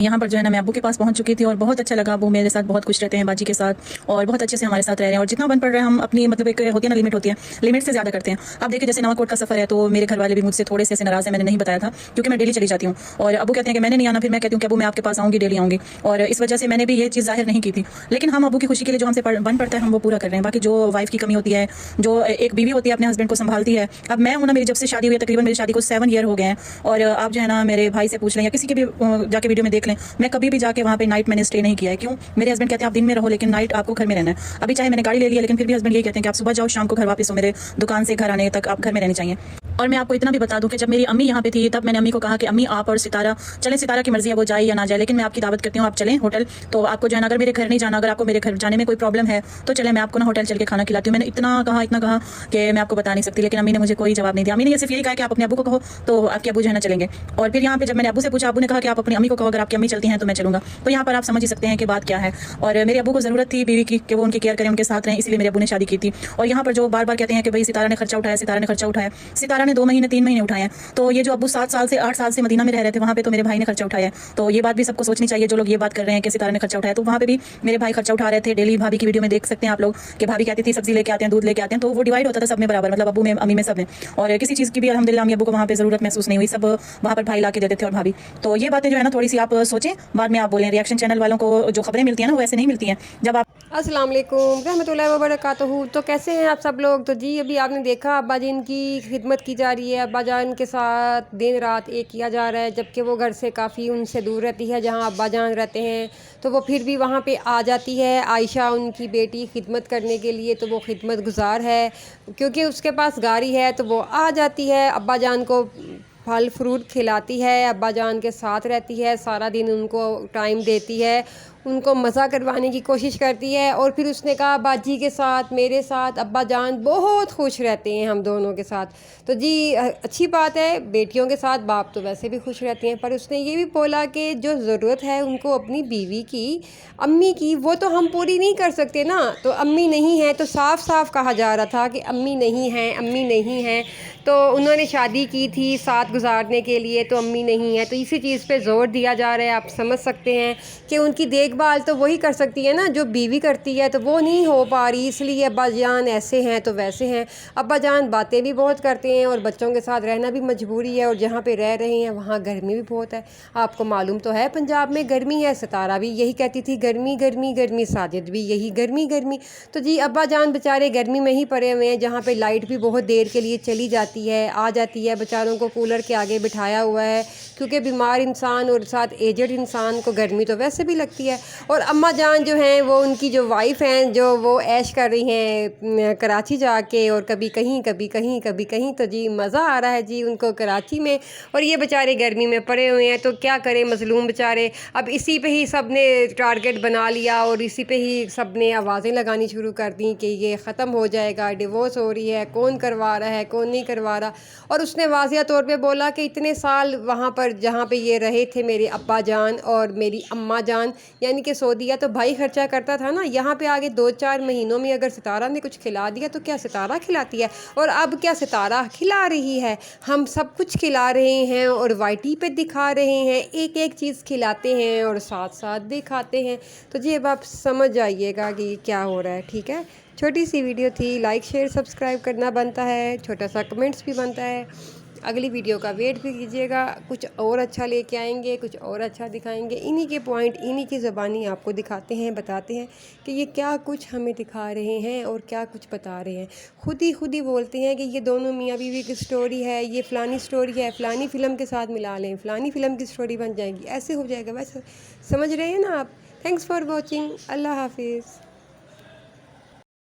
यहाँ पर जो है ना मैं अब्बू के पास पहुँच चुकी थी और बहुत अच्छा लगा। अब्बू मेरे साथ बहुत खुश रहते हैं, बाजी के साथ, और बहुत अच्छे से हमारे साथ रह रहे हैं। और जितना बन पड़ रहा है हम अपनी मतलब एक होती है ना लिमिट होती है, लिमिट से ज़्यादा करते हैं। अब देखिए जैसे नवाकोट का सफ़र है तो मेरे घर वाले भी मुझसे थोड़े से ऐसे नाराज़ है, मैंने नहीं बताया था क्योंकि मैं डेली चली जाती हूँ। और अब्बू कहते हैं कि मैंने नहीं आना, फिर मैं कहती हूँ कि अब्बू मैं आपके पास आऊँगी, डेली आऊँगी। और इस वजह से मैंने भी ये चीज़ जाहिर नहीं की थी। लेकिन हम अब्बू की खुशी के लिए जो हमसे बन पड़ता है हम वो पूरा कर रहे हैं। बाकी जो वाइफ की कमी होती है, जो एक बीवी होती है अपने हस्बैंड को संभालती है। अब मैं हूँ ना, मेरी जब से शादी हुई है, तकरीबन मेरी शादी को 7 ईयर हो गए हैं। और आप जो है ना मेरे भाई से पूछ लें या किसी के भी जाके वीडियो में देख लें, मैं कभी भी जाके वहाँ पे नाइट मैंने स्टे नहीं किया है। क्यों? मेरे हस्बैंड कहते हैं आप दिन में रहो लेकिन नाइट आपको घर में रहना है। अभी चाहे मैंने गाड़ी ले ली है लेकिन फिर भी हस्बैंड ये कहते हैं कि आप सुबह जाओ शाम को घर वापस हो, मेरे दुकान से घर आने तक आप घर में रहने चाहिए। और मैं आपको इतना भी बता दूं कि जब मेरी अम्मी यहाँ पे थी तब मैंने अम्मी को कहा कि अम्मी आप और सितारा चलें, सितारा की मर्जी है वो जाए या ना जाए, लेकिन मैं आपकी दावत करती हूँ आप चलें होटल। तो आपको जो है ना अगर मेरे घर नहीं जाना, अगर आपको मेरे घर जाने में कोई प्रॉब्लम है तो चले, मैं आपको ना होटल चल के खाना खिलाती हूँ। मैंने इतना कहा कि मैं आपको बता नहीं सकती, लेकिन अम्मी ने मुझे कोई जवाब नहीं दिया। अम्मी ने सिर्फ यही कहा कि आप अपने अब्बू को कहो तो आपके अब्बू जो है ना चलेंगे। और फिर यहाँ पे जब मैंने अब्बू से पूछा, अब्बू ने कहा कि आप अपनी अम्मी को कहो अगर आपकी अम्मी चलती हैं तो मैं चलूँगा। तो यहाँ पर आप समझ ही सकते हैं कि बात क्या है। और मेरे अब्बू को ज़रूरत थी बीवी की कि वो उनकी केयर करें, उनके साथ रहें, इसलिए मेरे अब्बू ने शादी की थी। और यहाँ पर जो बार बार कहते हैं कि भाई सितारा ने खर्चा उठाया, सितारा ने खर्चा उठाया, सितारा ने 2 महीने 3 महीने उठाए हैं। तो ये जो अब्बू 7 साल से 8 साल से मदीना में रह रहे थे वहाँ पे तो मेरे भाई ने खर्चा उठाया है। तो ये बात भी सबको सोचनी चाहिए जो लोग ये बात कर रहे हैं कि सितारा ने खर्चा उठाया, तो वहाँ पे भी मेरे भाई खर्चा उठा रहे थे। डेली भाभी की वीडियो में देख सकते हैं आप लोग कि भाभी कहती थी सब्जी लेके आते हैं, दूध लेके आते हैं, तो वो डिवाइड होता था सब में बराबर, मतलब अब्बू में अम्मी में सब में। और किसी चीज़ की भी अल्हम्दुलिल्लाह अम्मी अब्बू को वहाँ पे ज़रूरत महसूस नहीं हुई, सब वहाँ पर भाई ला के देते थे और भाभी। तो ये बातें जो है ना थोड़ी सी आप सोचें, बाद में आप बोलें। रिएक्शन चैनल वालों को जो खबरें मिलती हैं ना वो ऐसे नहीं मिलती हैं। जब आप अस्सलाम वालेकुम रहमतुल्लाहि व बरकातहू। तो कैसे हैं आप सब लोग? तो जी अभी आपने देखा अब्बा जान की खिदमत की जा रही है, अब्बा जान के साथ दिन रात एक किया जा रहा है, जबकि वो घर से काफ़ी उनसे दूर रहती है जहां अब्बा जान रहते हैं। तो वो फिर भी वहां पे आ जाती है आयशा उनकी बेटी खिदमत करने के लिए। तो वो खिदमत गुजार है क्योंकि उसके पास गाड़ी है, तो वो आ जाती है, अब्बा जान को फल फ्रूट खिलाती है, अब्बा जान के साथ रहती है, सारा दिन उनको टाइम देती है, उनको मज़ा करवाने की कोशिश करती है। और फिर उसने कहा बाजी के साथ, मेरे साथ अब्बा जान बहुत खुश रहते हैं हम दोनों के साथ। तो जी अच्छी बात है, बेटियों के साथ बाप तो वैसे भी खुश रहते हैं, पर उसने ये भी बोला कि जो ज़रूरत है उनको अपनी बीवी की, अम्मी की, वो तो हम पूरी नहीं कर सकते ना। तो अम्मी नहीं है तो साफ साफ कहा जा रहा था कि अम्मी नहीं है, अम्मी नहीं है। तो उन्होंने शादी की थी साथ गुजारने के लिए, तो अम्मी नहीं है, तो इसी चीज़ पे ज़ोर दिया जा रहा है। आप समझ सकते हैं कि उनकी देखभाल तो वही कर सकती है ना जो बीवी करती है, तो वो नहीं हो पा रही, इसलिए अब्बा जान ऐसे हैं तो वैसे हैं। अब्बा जान बातें भी बहुत करते हैं और बच्चों के साथ रहना भी मजबूरी है, और जहाँ पे रह रहे हैं वहाँ गर्मी भी बहुत है। आपको मालूम तो है पंजाब में गर्मी है, सितारा भी यही कहती थी गर्मी गर्मी गर्मी, साजिद भी यही गर्मी गर्मी। तो जी अब्बा जान बेचारे गर्मी में ही पड़े हुए हैं, जहाँ पे लाइट भी बहुत देर के लिए चली जाती है आ जाती है, बेचारों को कूलर के आगे बिठाया हुआ है, क्योंकि बीमार इंसान और साथ एजड इंसान को गर्मी तो वैसे भी लगती है। और अम्मा जान जो हैं वो उनकी जो वाइफ़ हैं जो वो ऐश कर रही हैं कराची जाके, और कभी कहीं कभी कहीं कभी कहीं। तो जी मज़ा आ रहा है जी उनको कराची में, और ये बेचारे गर्मी में पड़े हुए हैं। तो क्या करें मज़लूम बेचारे, अब इसी पे ही सब ने टारगेट बना लिया और इसी पे ही सब ने आवाज़ें लगानी शुरू कर दी कि ये ख़त्म हो जाएगा, डिवोर्स हो रही है, कौन करवा रहा है कौन नहीं करवा रहा। और उसने वाज़िया तौर पे बोला कि इतने साल वहाँ पर जहाँ पे ये रहे थे मेरे अब्बा जान और मेरी अम्मा जान, यानी कि सऊदीया, तो भाई खर्चा करता था ना। यहाँ पे आगे 2-4 महीनों में अगर सितारा ने कुछ खिला दिया तो क्या सितारा खिलाती है, और अब क्या सितारा खिला रही है, हम सब कुछ खिला रहे हैं और वाईटी पे दिखा रहे हैं, एक एक चीज़ खिलाते हैं और साथ साथ दिखाते हैं। तो जी अब आप समझ जाइएगा कि क्या हो रहा है। ठीक है, छोटी सी वीडियो थी, लाइक शेयर सब्सक्राइब करना बनता है, छोटा सा कमेंट्स भी बनता है। अगली वीडियो का वेट भी कीजिएगा, कुछ और अच्छा लेके आएंगे, कुछ और अच्छा दिखाएंगे। इन्हीं के पॉइंट इन्हीं की ज़बानी आपको दिखाते हैं, बताते हैं कि ये क्या कुछ हमें दिखा रहे हैं और क्या कुछ बता रहे हैं। खुद ही बोलते हैं कि ये दोनों मियाँ बीवी की स्टोरी है, ये फ़लानी स्टोरी है, फ़लानी फ़िल्म के साथ मिला लें, फ़लानी फ़िल्म की स्टोरी बन जाएगी, ऐसे हो जाएगा। वैसे समझ रहे हैं ना आप। थैंक्स फॉर वॉचिंग, अल्लाह हाफिज़।